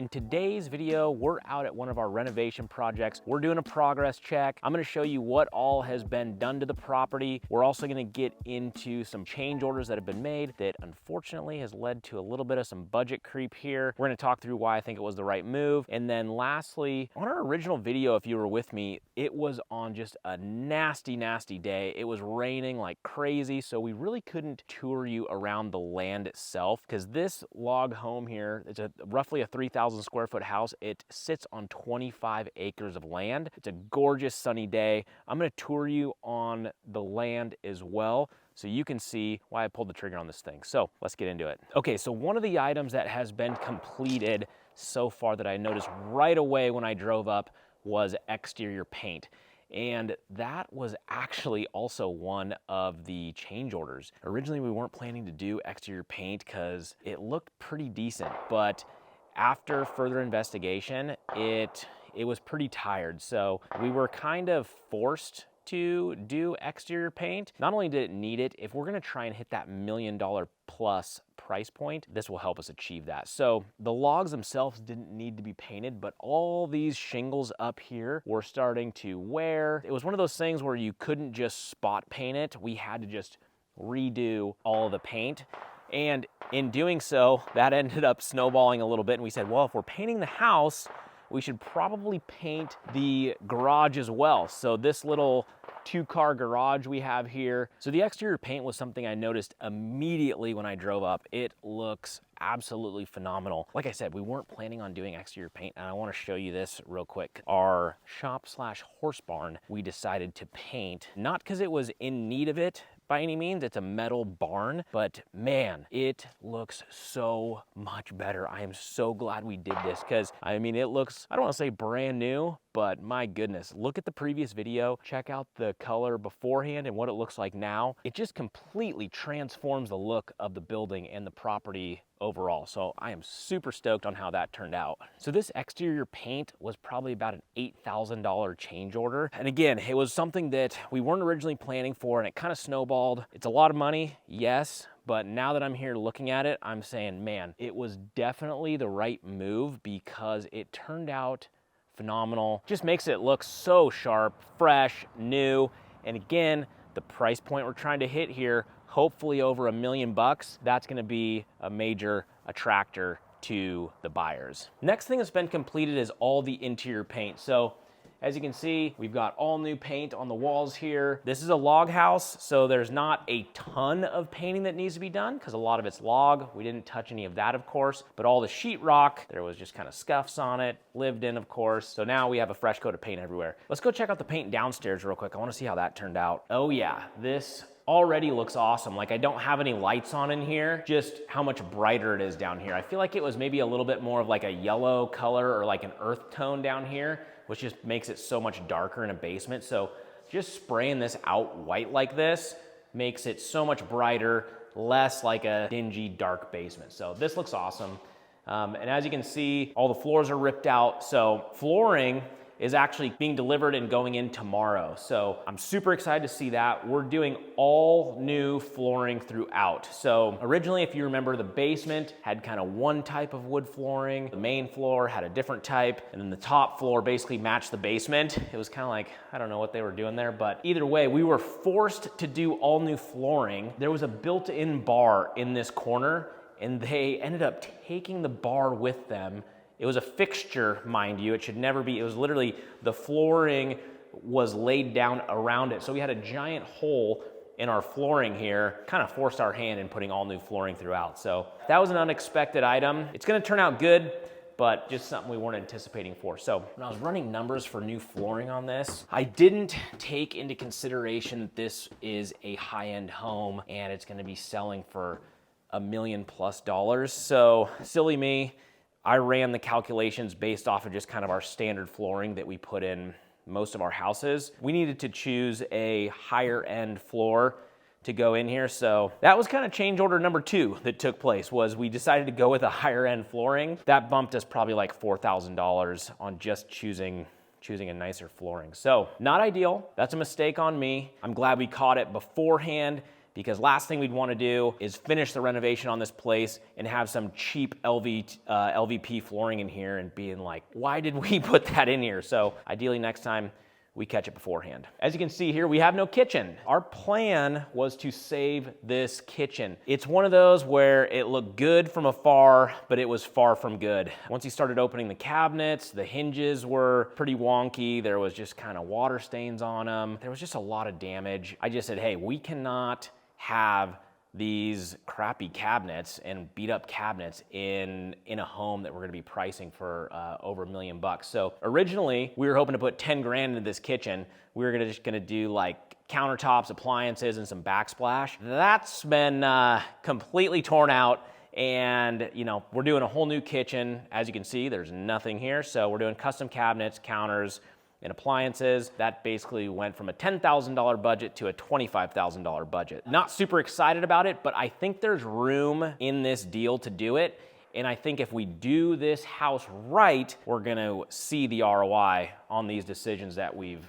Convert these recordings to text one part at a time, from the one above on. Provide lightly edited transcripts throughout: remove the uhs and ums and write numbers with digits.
In today's video, we're out at one of our renovation projects. We're doing a progress check. I'm gonna show you what all has been done to the property. We're also gonna get into some change orders that have been made that unfortunately has led to a little bit of some budget creep here. We're gonna talk through why I think it was the right move. And then lastly, on our original video, if you were with me, it was on just a nasty, nasty day. It was raining like crazy, so we really couldn't tour you around the land itself because this log home here, it's roughly a 3,000 square foot house. It sits on 25 acres of land. It's a gorgeous sunny day. I'm gonna tour you on the land as well so you can see why I pulled the trigger on this thing. So let's get into it. Okay, so one of the items that has been completed so far that I noticed right away when I drove up was exterior paint. And that was actually also one of the change orders. Originally, we weren't planning to do exterior paint because it looked pretty decent, but after further investigation, it was pretty tired. So we were kind of forced to do exterior paint. Not only did it need it, if we're gonna try and hit that $1 million plus price point, this will help us achieve that. So the logs themselves didn't need to be painted, but all these shingles up here were starting to wear. It was one of those things where you couldn't just spot paint it. We had to just redo all of the paint. And in doing so, that ended up snowballing a little bit. And we said, well, if we're painting the house, we should probably paint the garage as well. So this little 2-car garage we have here. So the exterior paint was something I noticed immediately when I drove up. It looks absolutely phenomenal. Like I said, we weren't planning on doing exterior paint, and I want to show you this real quick. Our shop/horse barn, we decided to paint, not because it was in need of it by any means. It's a metal barn, but man, it looks so much better. I am so glad we did this because, I mean, it looks, I don't want to say brand new, but my goodness, look at the previous video, check out the color beforehand and what it looks like now. It just completely transforms the look of the building and the property overall. So I am super stoked on how that turned out. So this exterior paint was probably about an $8,000 change order. And again, it was something that we weren't originally planning for, and it kind of snowballed. It's a lot of money, yes, but now that I'm here looking at it, I'm saying, man, it was definitely the right move because it turned out phenomenal. Just makes it look so sharp, fresh, new. And again, the price point we're trying to hit here, hopefully over $1 million bucks, that's gonna be a major attractor to the buyers. Next thing that's been completed is all the interior paint. So as you can see, we've got all new paint on the walls here. This is a log house, so there's not a ton of painting that needs to be done because a lot of it's log. We didn't touch any of that, of course, but all the sheetrock, there was just kind of scuffs on it, lived in, of course. So now we have a fresh coat of paint everywhere. Let's go check out the paint downstairs real quick. I want to see how that turned out. Oh yeah, this already looks awesome. Like, I don't have any lights on in here, just how much brighter it is down here. I feel like it was maybe a little bit more of like a yellow color or like an earth tone down here, which just makes it so much darker in a basement. So just spraying this out white like this makes it so much brighter, less like a dingy, dark basement. So this looks awesome. And as you can see, all the floors are ripped out. So flooring is actually being delivered and going in tomorrow. So I'm super excited to see that. We're doing all new flooring throughout. So originally, if you remember, the basement had kind of one type of wood flooring. The main floor had a different type. And then the top floor basically matched the basement. It was kind of like, I don't know what they were doing there, but either way, we were forced to do all new flooring. There was a built-in bar in this corner, and they ended up taking the bar with them. It was a fixture, mind you. It should never be. It was literally, the flooring was laid down around it. So we had a giant hole in our flooring here, kind of forced our hand in putting all new flooring throughout. So that was an unexpected item. It's gonna turn out good, but just something we weren't anticipating for. So when I was running numbers for new flooring on this, I didn't take into consideration that this is a high-end home and it's gonna be selling for $1 million plus. So silly me, I ran the calculations based off of just kind of our standard flooring that we put in most of our houses. We needed to choose a higher end floor to go in here. So that was kind of change order number 2 that took place, was we decided to go with a higher end flooring. That bumped us probably like $4,000 on just choosing a nicer flooring. So not ideal. That's a mistake on me. I'm glad we caught it beforehand because last thing we'd want to do is finish the renovation on this place and have some cheap LVP flooring in here and being like, why did we put that in here? So ideally next time we catch it beforehand. As you can see here, we have no kitchen. Our plan was to save this kitchen. It's one of those where it looked good from afar, but it was far from good. Once you started opening the cabinets, the hinges were pretty wonky. There was just kind of water stains on them. There was just a lot of damage. I just said, hey, we cannot have these crappy cabinets and beat up cabinets in a home that we're gonna be pricing for over $1 million. So originally we were hoping to put 10 grand into this kitchen. We were just gonna do like countertops, appliances, and some backsplash. That's been completely torn out. And you know, we're doing a whole new kitchen. As you can see, there's nothing here. So we're doing custom cabinets, counters, and appliances. That basically went from a $10,000 budget to a $25,000 budget. Not super excited about it, but I think there's room in this deal to do it. And I think if we do this house right, we're gonna see the ROI on these decisions that we've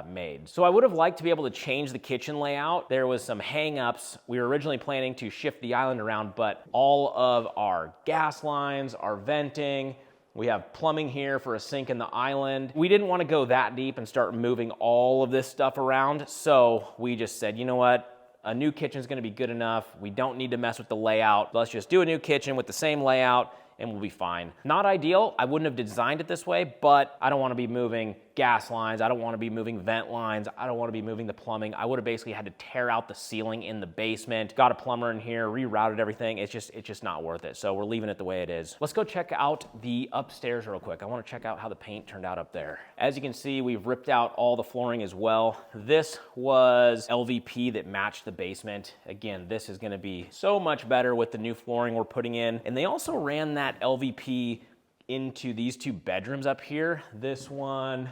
made. So I would have liked to be able to change the kitchen layout. There was some hang-ups. We were originally planning to shift the island around, but all of our gas lines, our venting, we have plumbing here for a sink in the island. We didn't want to go that deep and start moving all of this stuff around. So we just said, you know what? A new kitchen is going to be good enough. We don't need to mess with the layout. Let's just do a new kitchen with the same layout and we'll be fine. Not ideal. I wouldn't have designed it this way, but I don't want to be moving gas lines. I don't want to be moving vent lines. I don't want to be moving the plumbing. I would have basically had to tear out the ceiling in the basement, got a plumber in here, rerouted everything. It's just not worth it. So we're leaving it the way it is. Let's go check out the upstairs real quick. I want to check out how the paint turned out up there. As you can see, we've ripped out all the flooring as well. This was LVP that matched the basement. Again, this is going to be so much better with the new flooring we're putting in. And they also ran that LVP into these two bedrooms up here, this one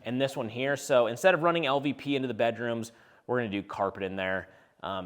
and this one here. So instead of running LVP into the bedrooms, we're gonna do carpet in there.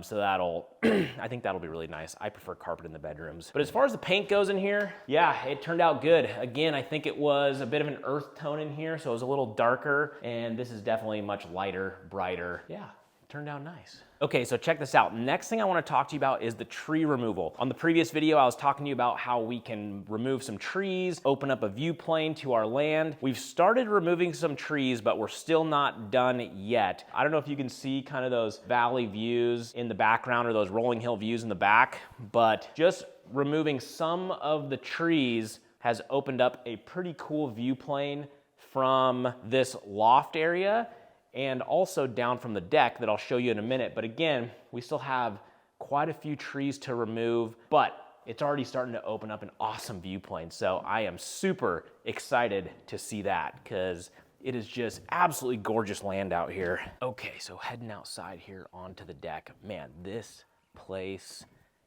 So that'll, I think that'll be really nice. I prefer carpet in the bedrooms. But as far as the paint goes in here, yeah, it turned out good. Again, I think it was a bit of an earth tone in here, so it was a little darker, and this is definitely much lighter, brighter. Yeah, it turned out nice. Okay, so check this out. Next thing I want to talk to you about is the tree removal. On the previous video, I was talking to you about how we can remove some trees, open up a view plane to our land. We've started removing some trees, but we're still not done yet. I don't know if you can see kind of those valley views in the background or those rolling hill views in the back, but just removing some of the trees has opened up a pretty cool view plane from this loft area and also down from the deck that I'll show you in a minute. But again, we still have quite a few trees to remove, but it's already starting to open up an awesome view plane. So I am super excited to see that because it is just absolutely gorgeous land out here. Okay, so heading outside here onto the deck. Man, this place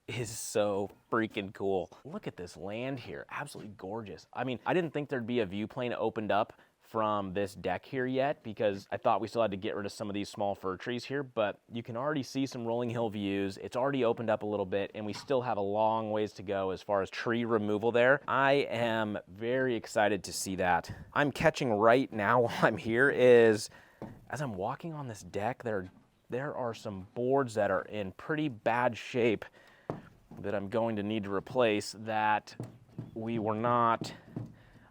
is so freaking cool. Look at this land here, absolutely gorgeous. I mean, I didn't think there'd be a view plane opened up from this deck here yet because I thought we still had to get rid of some of these small fir trees here, but you can already see some rolling hill views. It's already opened up a little bit and we still have a long ways to go as far as tree removal there. I am very excited to see that. I'm catching right now while I'm here is, as I'm walking on this deck, there are some boards that are in pretty bad shape that I'm going to need to replace that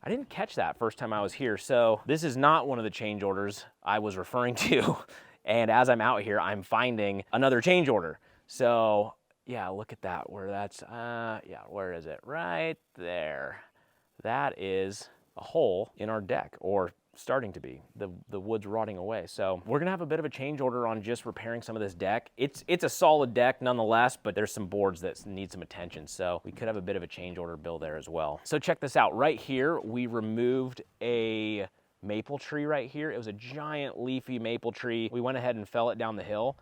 I didn't catch that first time I was here. So this is not one of the change orders I was referring to. And as I'm out here, I'm finding another change order. So yeah, look at that, where that's, yeah, where is it? Right there. That is a hole in our deck, or starting to be. The wood's rotting away. So we're gonna have a bit of a change order on just repairing some of this deck. It's a solid deck nonetheless, but there's some boards that need some attention. So we could have a bit of a change order bill there as well. So check this out. Right here, we removed a maple tree right here. It was a giant leafy maple tree. We went ahead and fell it down the hill,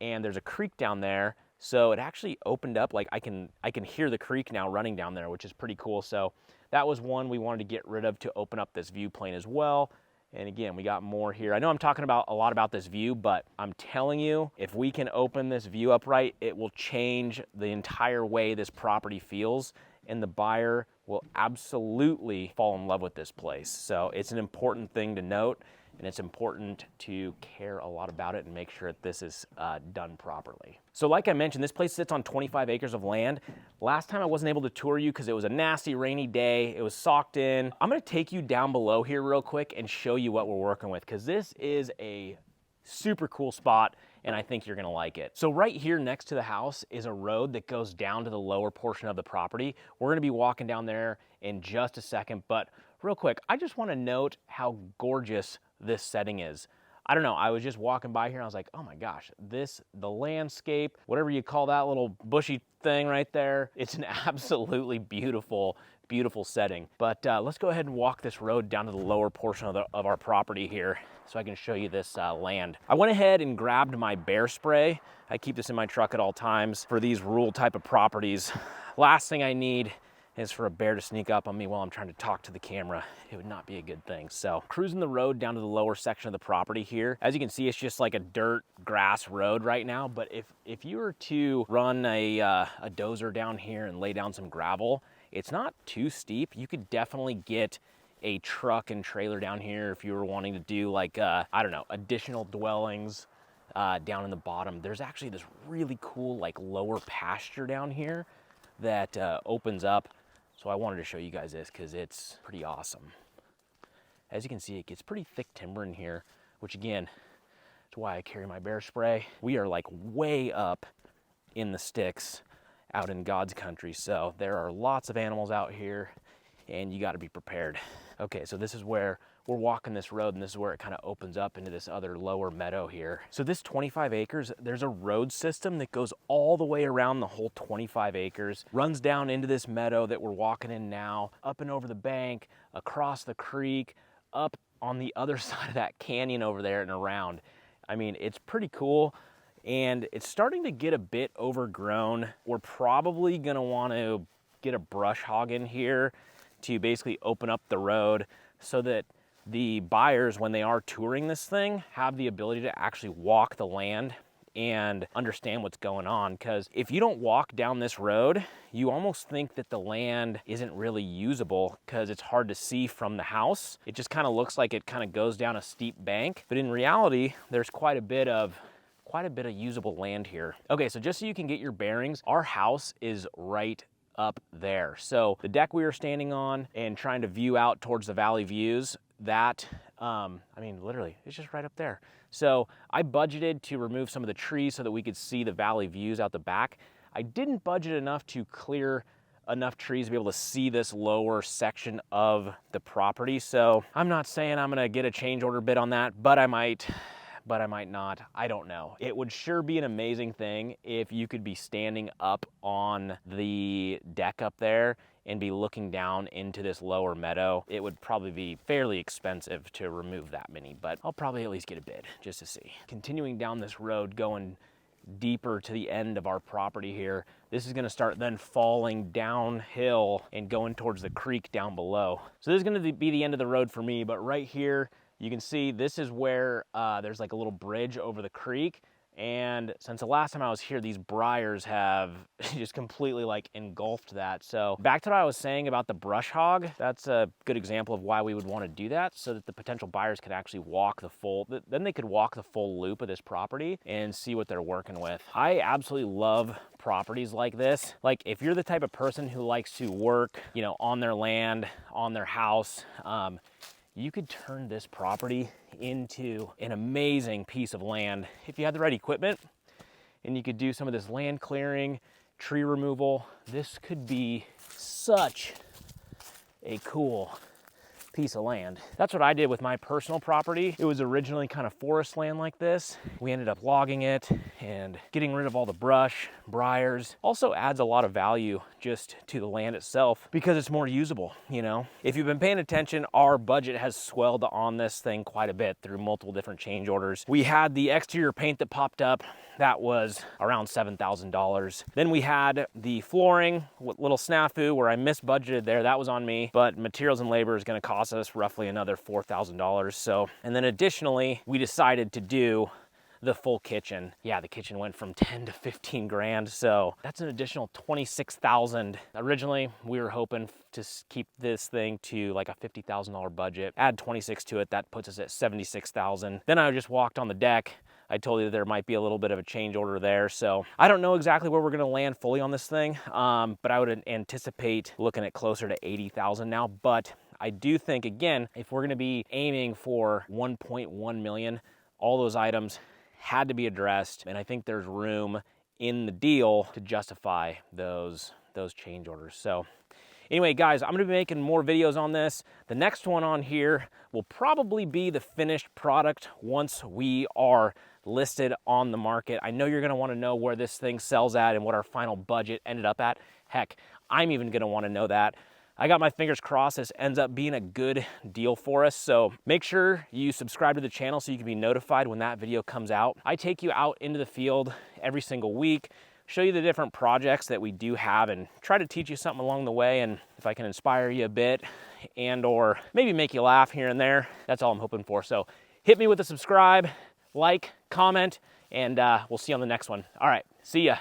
and there's a creek down there. So it actually opened up, like I can hear the creek now running down there, which is pretty cool. So that was one we wanted to get rid of to open up this view plane as well. And again, we got more here. I know I'm talking about a lot about this view, but I'm telling you, if we can open this view up right, it will change the entire way this property feels, and the buyer will absolutely fall in love with this place. So it's an important thing to note. and it's important to care a lot about it and make sure that this is done properly. So like I mentioned, this place sits on 25 acres of land. Last time I wasn't able to tour you because it was a nasty rainy day. It was socked in. I'm gonna take you down below here real quick and show you what we're working with, because this is a super cool spot and I think you're gonna like it. So right here next to the house is a road that goes down to the lower portion of the property. We're gonna be walking down there in just a second, but real quick, I just wanna note how gorgeous this setting is. I don't know, I was just walking by here and I was like, oh my gosh, the landscape, whatever you call that little bushy thing right there, it's an absolutely beautiful setting. But let's go ahead and walk this road down to the lower portion of our property here so I can show you this land. I went ahead and grabbed my bear spray. I keep this in my truck at all times for these rural type of properties. Last thing I need is for a bear to sneak up on me while I'm trying to talk to the camera. It would not be a good thing. So cruising the road down to the lower section of the property here. As you can see, it's just like a dirt grass road right now. But if you were to run a dozer down here and lay down some gravel, it's not too steep. You could definitely get a truck and trailer down here if you were wanting to do like, I don't know, additional dwellings down in the bottom. There's actually this really cool like lower pasture down here that opens up. So I wanted to show you guys this because it's pretty awesome. As you can see, it gets pretty thick timber in here, which again, is why I carry my bear spray. We are like way up in the sticks out in God's country. So there are lots of animals out here and you got to be prepared. Okay, so this is where we're walking this road and this is where it kind of opens up into this other lower meadow here. So this 25 acres, there's a road system that goes all the way around the whole 25 acres, runs down into this meadow that we're walking in now, up and over the bank, across the creek, up on the other side of that canyon over there and around. I mean, it's pretty cool. And it's starting to get a bit overgrown. We're probably gonna want to get a brush hog in here to basically open up the road so that the buyers, when they are touring this thing, have the ability to actually walk the land and understand what's going on. Because if you don't walk down this road, you almost think that the land isn't really usable because it's hard to see from the house. It just kind of looks like it kind of goes down a steep bank. But in reality, there's quite a bit of usable land here. Okay, so just so you can get your bearings, our house is right up there. So the deck we were standing on and trying to view out towards the valley views, that, I mean, literally, it's just right up there. So I budgeted to remove some of the trees so that we could see the valley views out the back. I didn't budget enough to clear enough trees to be able to see this lower section of the property. So I'm not saying I'm gonna get a change order bid on that, but I might not. I don't know. It would sure be an amazing thing if you could be standing up on the deck up there and be looking down into this lower meadow. It would probably be fairly expensive to remove that many, but I'll probably at least get a bid just to see. Continuing down this road, going deeper to the end of our property here, this is gonna start then falling downhill and going towards the creek down below. So this is gonna be the end of the road for me, but right here, you can see this is where there's like a little bridge over the creek. And since the last time I was here, these briars have just completely like engulfed that. So back to what I was saying about the brush hog, that's a good example of why we would want to do that, so that the potential buyers could actually walk the full, then they could walk the full loop of this property and see what they're working with. I absolutely love properties like this. Like if you're the type of person who likes to work, you know, on their land, on their house, you could turn this property into an amazing piece of land if you had the right equipment, and you could do some of this land clearing, tree removal. This could be such a cool piece of land. That's what I did with my personal property. It was originally kind of forest land like this. We ended up logging it and getting rid of all the brush, briars. Also adds a lot of value just to the land itself because it's more usable, you know? If you've been paying attention, our budget has swelled on this thing quite a bit through multiple different change orders. We had the exterior paint that popped up. That was around $7,000. Then we had the flooring, little snafu where I misbudgeted there. That was on me, but materials and labor is gonna cost us roughly another $4,000. So, and then additionally, we decided to do the full kitchen. Yeah, the kitchen went from 10 to 15 grand, so that's an additional 26,000. Originally, we were hoping to keep this thing to like a $50,000 budget. Add 26 to it, that puts us at 76,000. Then I just walked on the deck. I told you there might be a little bit of a change order there. So I don't know exactly where we're gonna land fully on this thing, but I would anticipate looking at closer to 80,000 now. But I do think, again, if we're gonna be aiming for 1.1 million, all those items had to be addressed. And I think there's room in the deal to justify those change orders. So anyway, guys, I'm gonna be making more videos on this. The next one on here will probably be the finished product once we are listed on the market. I know you're gonna wanna know where this thing sells at and what our final budget ended up at. Heck, I'm even gonna wanna know that. I got my fingers crossed this ends up being a good deal for us. So make sure you subscribe to the channel so you can be notified when that video comes out. I take you out into the field every single week, show you the different projects that we do have and try to teach you something along the way. And if I can inspire you a bit and or maybe make you laugh here and there, that's all I'm hoping for. So hit me with a subscribe, like, comment, and we'll see you on the next one. All right, see ya.